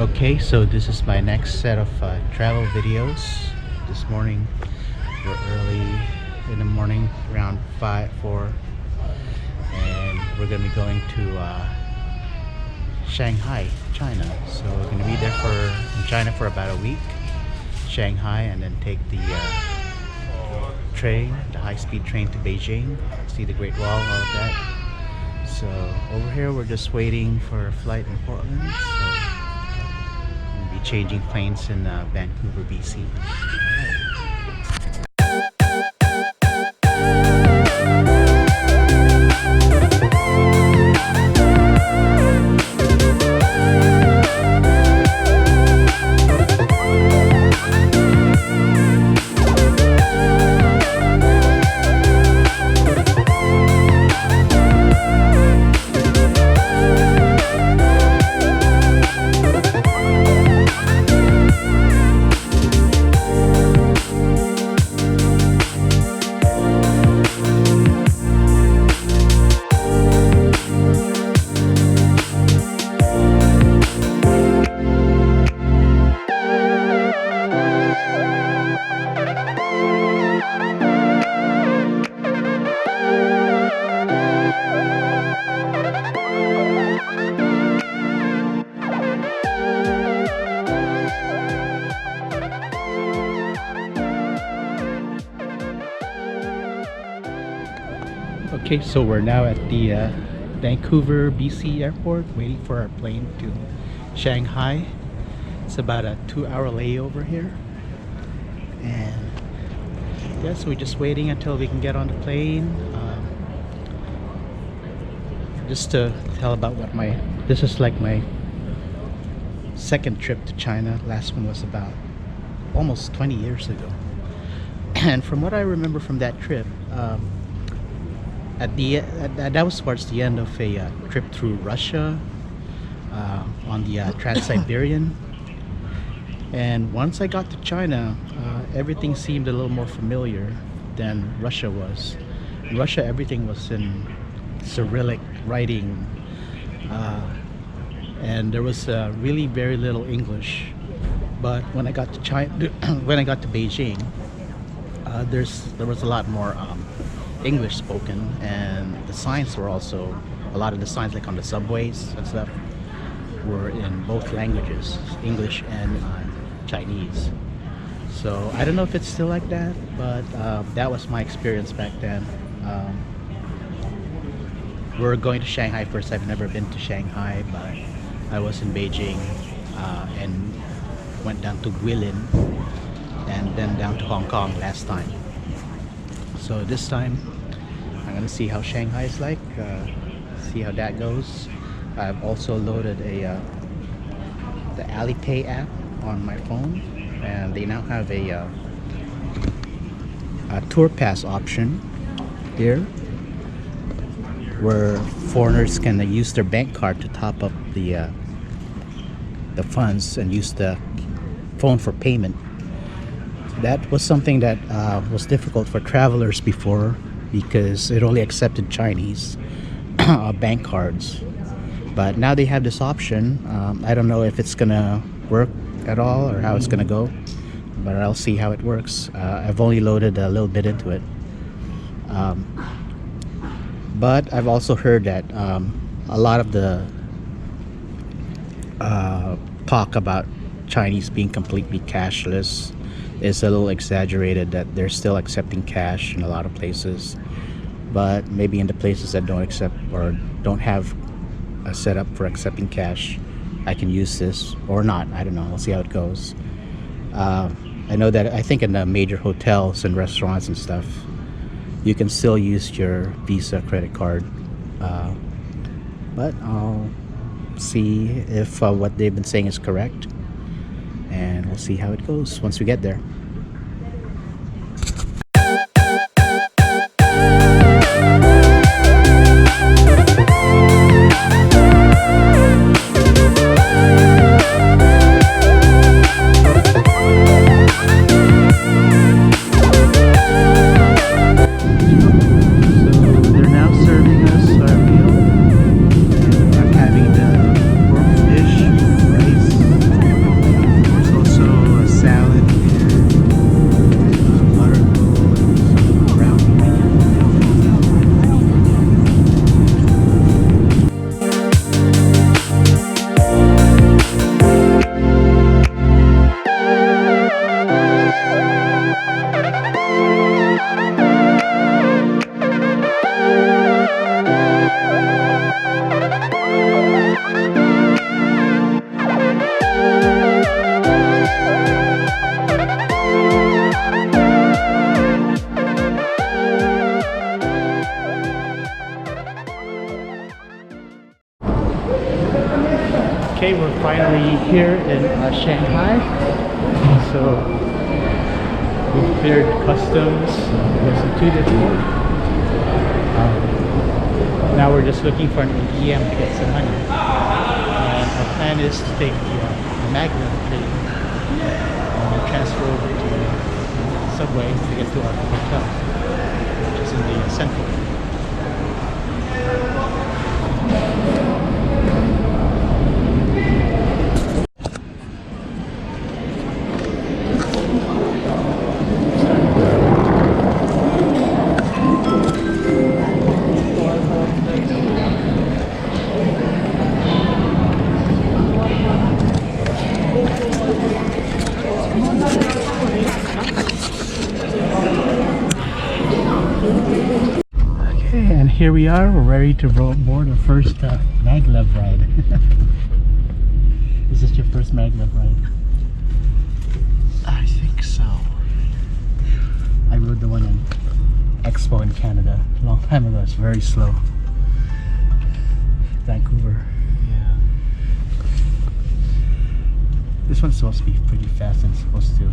Okay, so this is my next set of travel videos. This morning, we're early in the morning, around 4, and we're gonna be going to Shanghai, China. So we're gonna be there in China for about a week, Shanghai, and then take the train, the high-speed train to Beijing, see the Great Wall, all of that. So over here, we're just waiting for a flight in Portland. So be changing planes in Vancouver, BC. Okay, so we're now at the Vancouver, BC airport, waiting for our plane to Shanghai. It's about a 2-hour layover here, and yeah, so we're just waiting until we can get on the plane. Just to tell about this is like my second trip to China. Last one was about almost 20 years ago, and from what I remember from that trip, that was towards the end of a trip through Russia on the Trans-Siberian. And once I got to China, everything seemed a little more familiar than Russia was. In Russia, everything was in Cyrillic writing, and there was really very little English. But when I got to China, when I got to Beijing, there was a lot more English spoken, and the signs were also, a lot of the signs like on the subways and stuff were in both languages, English and Chinese. So I don't know if it's still like that, but that was my experience back then. We're going to Shanghai first. I've never been to Shanghai, but I was in Beijing and went down to Guilin and then down to Hong Kong last time. So this time I'm gonna see how Shanghai is like, see how that goes. I've also loaded the Alipay app on my phone, and they now have a tour pass option here where foreigners can use their bank card to top up the funds and use the phone for payment. That was something that was difficult for travelers before, because it only accepted Chinese bank cards. But now they have this option. I don't know if it's gonna work at all or how it's gonna go, but I'll see how it works. I've only loaded a little bit into it. But I've also heard that a lot of the talk about Chinese being completely cashless is a little exaggerated, that they're still accepting cash in a lot of places, but maybe in the places that don't accept or don't have a setup for accepting cash, I can use this or not. I don't know, we'll see how it goes. I know that I think in the major hotels and restaurants and stuff, you can still use your Visa credit card, but I'll see if what they've been saying is correct, and we'll see how it goes once we get there. Okay, we're finally here in Shanghai. So we've cleared customs. It wasn't too difficult. Now we're just looking for an ATM to get some money. And our plan is to take the maglev train and transfer over to subway to get to our hotel, which is in the central. And here we are, we're ready to board our first maglev ride. Is this your first maglev ride? I think so. I rode the one in Expo in Canada a long time ago. It's very slow. Vancouver. Yeah. This one's supposed to be pretty fast and supposed to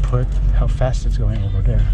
put how fast it's going over there.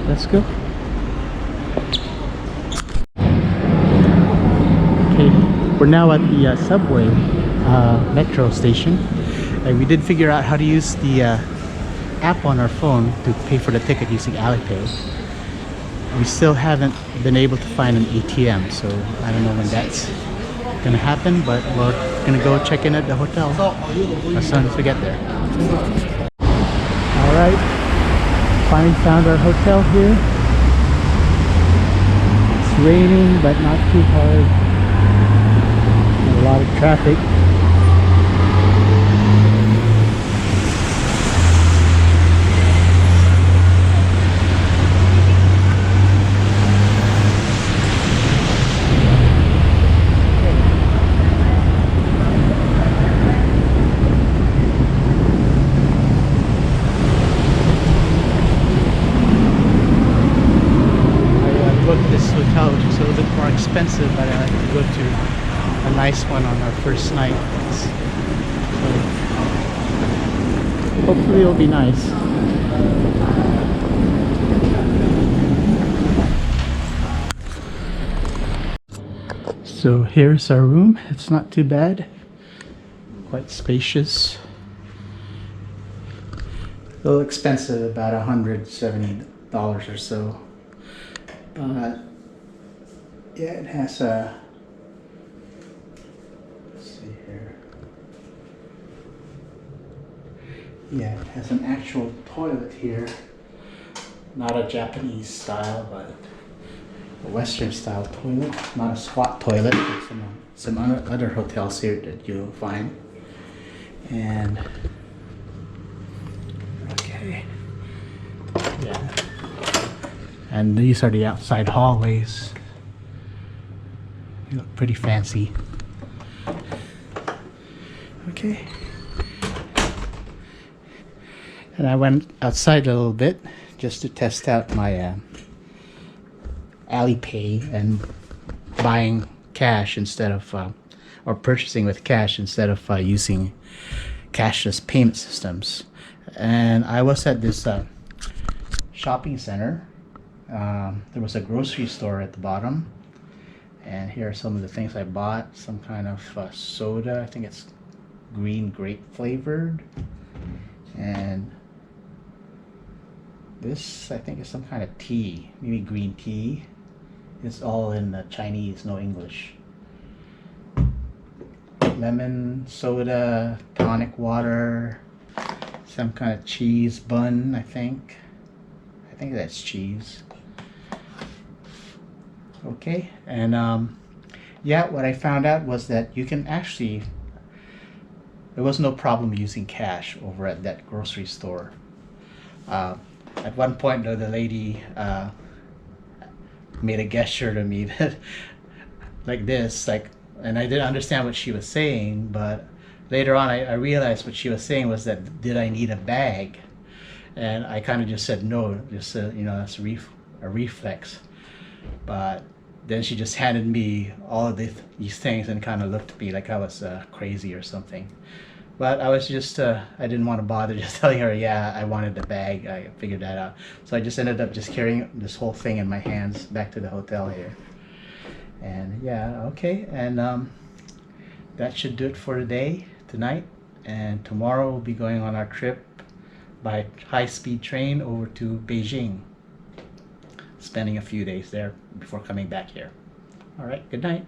Let's go. Okay, we're now at the subway metro station, and we did figure out how to use the app on our phone to pay for the ticket using Alipay. We still haven't been able to find an ATM, so I don't know when that's gonna happen, but we're gonna go check in at the hotel as soon as we get there. All right. Finally found our hotel here. It's raining, but not too hard. A lot of traffic. This hotel, which is a little bit more expensive, but I like to go to a nice one on our first night. So hopefully it'll be nice. So here's our room. It's not too bad, quite spacious. A little expensive, about $170 or so. Yeah, it has a, let's see here. Yeah, it has an actual toilet here. Not a Japanese style, but a Western style toilet. Not a squat toilet, like some other hotels here that you'll find. And, okay. Yeah. And these are the outside hallways. They look pretty fancy. Okay. And I went outside a little bit just to test out my Alipay and buying cash instead of, or purchasing with cash instead of using cashless payment systems. And I was at this shopping center. There was a grocery store at the bottom, and here are some of the things I bought. Some kind of soda, I think it's green grape flavored, and this I think is some kind of tea, maybe green tea. It's all in Chinese, no English. Lemon soda, tonic water, some kind of cheese bun, I think. I think that's cheese. Okay, and yeah, what I found out was that you can actually, there was no problem using cash over at that grocery store. Uh, at one point, though, the lady made a gesture to me that, like this, like, and I didn't understand what she was saying, but later on I realized what she was saying was that, did I need a bag? And I kind of just said no, just that's a reflex. But then she just handed me all of these things and kind of looked at me like I was crazy or something. But I was just, I didn't want to bother just telling her, yeah, I wanted the bag. I figured that out. So I just ended up just carrying this whole thing in my hands back to the hotel here. And yeah, okay. And that should do it for today, tonight. And tomorrow we'll be going on our trip by high-speed train over to Beijing, spending a few days there before coming back here. All right, good night.